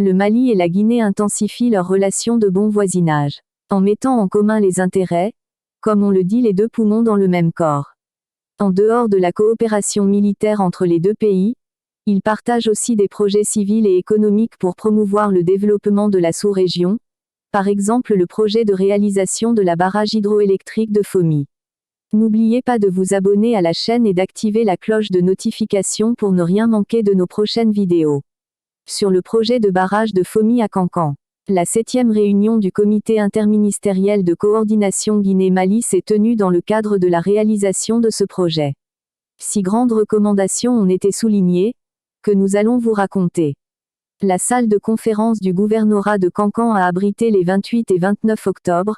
Le Mali et la Guinée intensifient leurs relations de bon voisinage, en mettant en commun les intérêts, comme on le dit les deux poumons dans le même corps. En dehors de la coopération militaire entre les deux pays, ils partagent aussi des projets civils et économiques pour promouvoir le développement de la sous-région, par exemple le projet de réalisation de la barrage hydroélectrique de Fomi. N'oubliez pas de vous abonner à la chaîne et d'activer la cloche de notification pour ne rien manquer de nos prochaines vidéos. Sur le projet de barrage de Fomi à Kankan. La 7e réunion du comité interministériel de coordination Guinée-Mali s'est tenue dans le cadre de la réalisation de ce projet. 6 grandes recommandations ont été soulignées, que nous allons vous raconter. La salle de conférence du gouvernorat de Kankan a abrité les 28 et 29 octobre,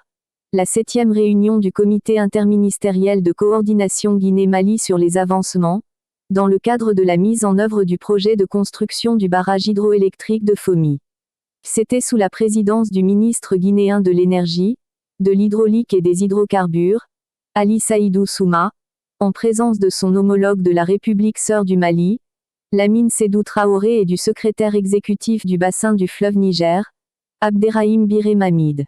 la 7e réunion du comité interministériel de coordination Guinée-Mali sur les avancements, dans le cadre de la mise en œuvre du projet de construction du barrage hydroélectrique de Fomi. C'était sous la présidence du ministre guinéen de l'énergie, de l'hydraulique et des hydrocarbures, Ali Saïdou Souma, en présence de son homologue de la République sœur du Mali, Lamine Sédou Traoré et du secrétaire exécutif du bassin du fleuve Niger, Abderrahim Biré Mamid.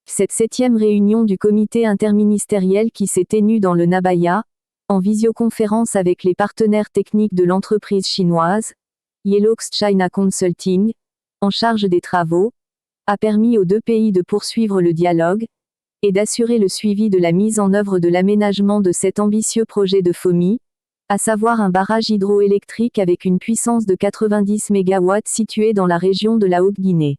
Cette 7e réunion du comité interministériel qui s'est tenue dans le Nabaya, en visioconférence avec les partenaires techniques de l'entreprise chinoise, Yelox China Consulting, en charge des travaux, a permis aux deux pays de poursuivre le dialogue, et d'assurer le suivi de la mise en œuvre de l'aménagement de cet ambitieux projet de Fomi, à savoir un barrage hydroélectrique avec une puissance de 90 MW situé dans la région de la Haute-Guinée.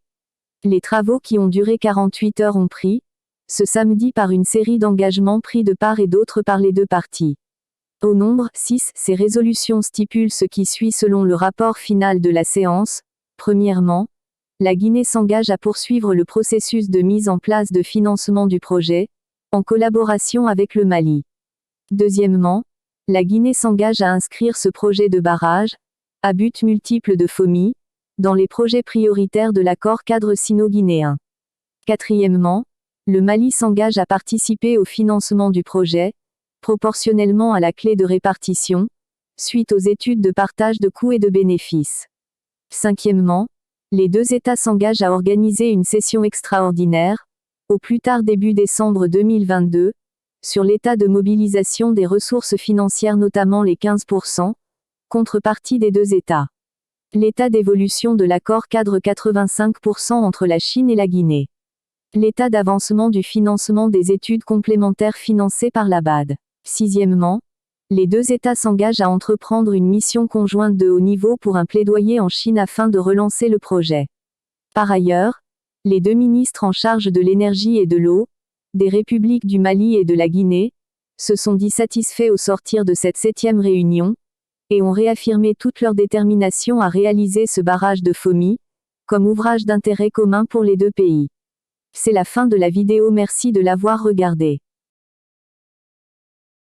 Les travaux qui ont duré 48 heures ont pris, ce samedi par une série d'engagements pris de part et d'autre par les deux parties. Au nombre 6, ces résolutions stipulent ce qui suit selon le rapport final de la séance. Premièrement, la Guinée s'engage à poursuivre le processus de mise en place de financement du projet, en collaboration avec le Mali. Deuxièmement, la Guinée s'engage à inscrire ce projet de barrage, à but multiple de Fomi, dans les projets prioritaires de l'accord cadre sino-guinéen. Quatrièmement, le Mali s'engage à participer au financement du projet, proportionnellement à la clé de répartition, suite aux études de partage de coûts et de bénéfices. Cinquièmement, les deux États s'engagent à organiser une session extraordinaire, au plus tard début décembre 2022, sur l'état de mobilisation des ressources financières notamment les 15%, contrepartie des deux États. L'état d'évolution de l'accord cadre 85% entre la Chine et la Guinée. L'état d'avancement du financement des études complémentaires financées par la BAD. Sixièmement, les deux États s'engagent à entreprendre une mission conjointe de haut niveau pour un plaidoyer en Chine afin de relancer le projet. Par ailleurs, les deux ministres en charge de l'énergie et de l'eau, des républiques du Mali et de la Guinée, se sont dit satisfaits au sortir de cette 7e réunion, et ont réaffirmé toute leur détermination à réaliser ce barrage de Fomi, comme ouvrage d'intérêt commun pour les deux pays. C'est la fin de la vidéo, merci de l'avoir regardée.